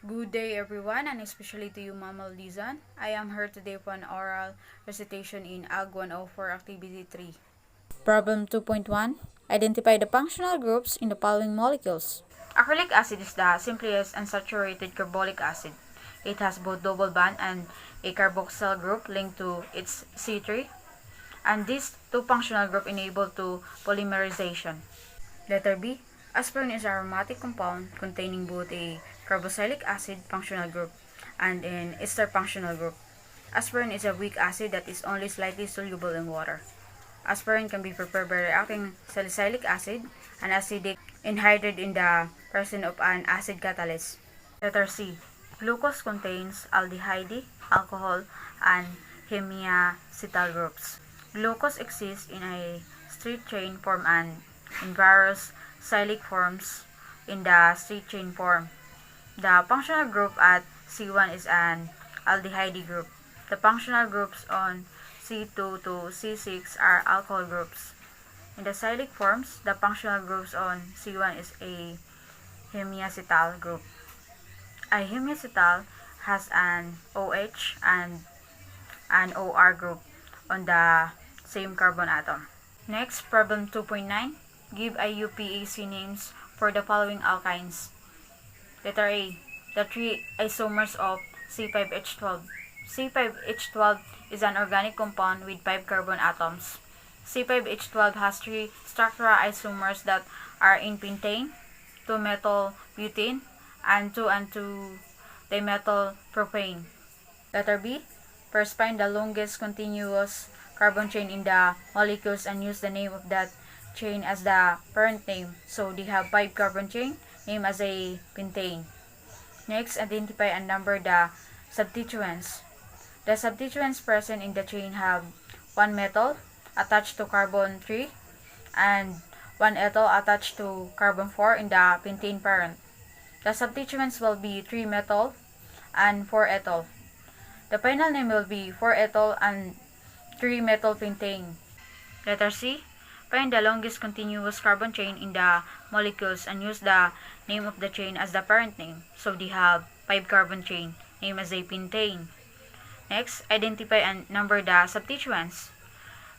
Good day everyone, and especially to you Mama Lizan. I am here today for an oral recitation in AG104 Activity 3. Problem 2.1. Identify the functional groups in the following molecules. Acrylic acid is the simplest unsaturated carbolic acid. It has both double bond and a carboxyl group linked to its C3, and these two functional groups enable to polymerization. Letter B. Aspirin is an aromatic compound containing both a carboxylic acid functional group and an ester functional group. Aspirin is a weak acid that is only slightly soluble in water. Aspirin can be prepared by reacting salicylic acid, an acidic anhydride in the presence of an acid catalyst. Letter C. Glucose contains aldehyde, alcohol, and hemiacetal groups. Glucose exists in a straight chain form and in various cyclic forms in the straight chain form. The functional group at C1 is an aldehyde group. The functional groups on C2 to C6 are alcohol groups. In the cyclic forms, the functional groups on C1 is a hemiacetal group. A hemiacetal has an OH and an OR group on the same carbon atom. Next, problem 2.9. Give IUPAC names for the following alkynes. Letter A. The three isomers of C5H12. C5H12 is an organic compound with 5 carbon atoms. C5H12 has 3 structural isomers that are in pentane, 2-methyl-butane, and 2,2-dimethyl-propane. Letter B. First, find the longest continuous carbon chain in the molecules and use the name of that chain as the parent name. So they have 5 carbon chain, named as a pentane. Next, identify and number the substituents. The substituents present in the chain have 1 methyl attached to carbon 3 and 1 ethyl attached to carbon 4 in the pentane parent. The substituents will be 3 methyl and 4 ethyl. The final name will be 4 ethyl and 3 methyl pentane. Letter C. Find the longest continuous carbon chain in the molecules and use the name of the chain as the parent name. So they have 5 carbon chain, named as a pentane. Next, identify and number the substituents.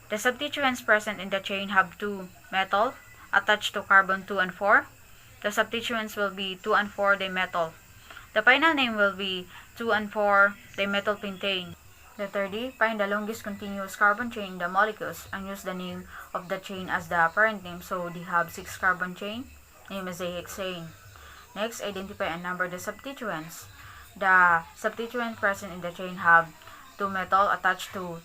The substituents present in the chain have 2 methyl attached to carbon 2 and 4. The substituents will be 2 and 4 dimethyl. The final name will be 2 and 4 dimethyl pentane. Letter D. Find the longest continuous carbon chain in the molecules and use the name of the chain as the parent name. So they have 6 carbon chain, named as a hexane. Next, identify and number the substituents. The substituents present in the chain have 2 methyl attached to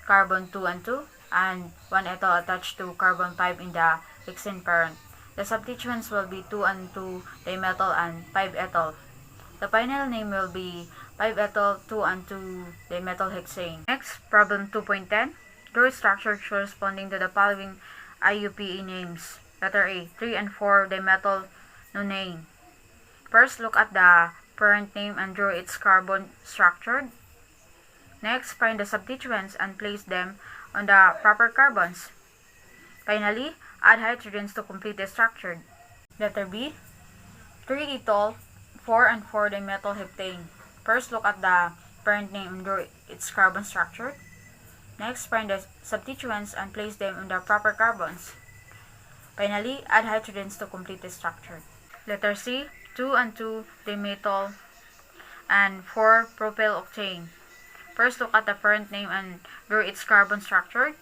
carbon 2 and 2 and 1 ethyl attached to carbon 5 in the hexane parent. The substituents will be 2 and 2 dimethyl and 5 ethyl. The final name will be 5-ethyl 2 and 2 dimethylhexane. Next, problem 2.10. Draw structure corresponding to the following IUPAC names. Letter A. 3 and 4 dimethylnonane. First, look at the parent name and draw its carbon structure. Next, find the substituents and place them on the proper carbons. Finally, add hydrogens to complete the structure. Letter B. 3-ethyl 4 and 4 dimethylheptane. First, look at the parent name and draw its carbon structure. Next, find the substituents and place them on the proper carbons. Finally, add hydrogens to complete the structure. Letter C. 2 and 2 dimethyl and 4 propyl-octane. First, look at the parent name and draw its carbon structure.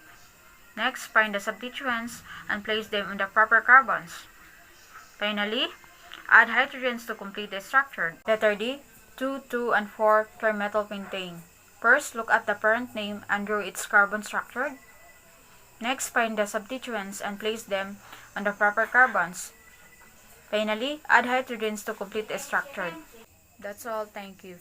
Next, find the substituents and place them on the proper carbons. Finally, add hydrogens to complete the structure. Letter D. 2, 2, and 4 trimethylpentane. First, look at the parent name and draw its carbon structure. Next, find the substituents and place them on the proper carbons. Finally, add hydrogens to complete the structure. That's all. Thank you.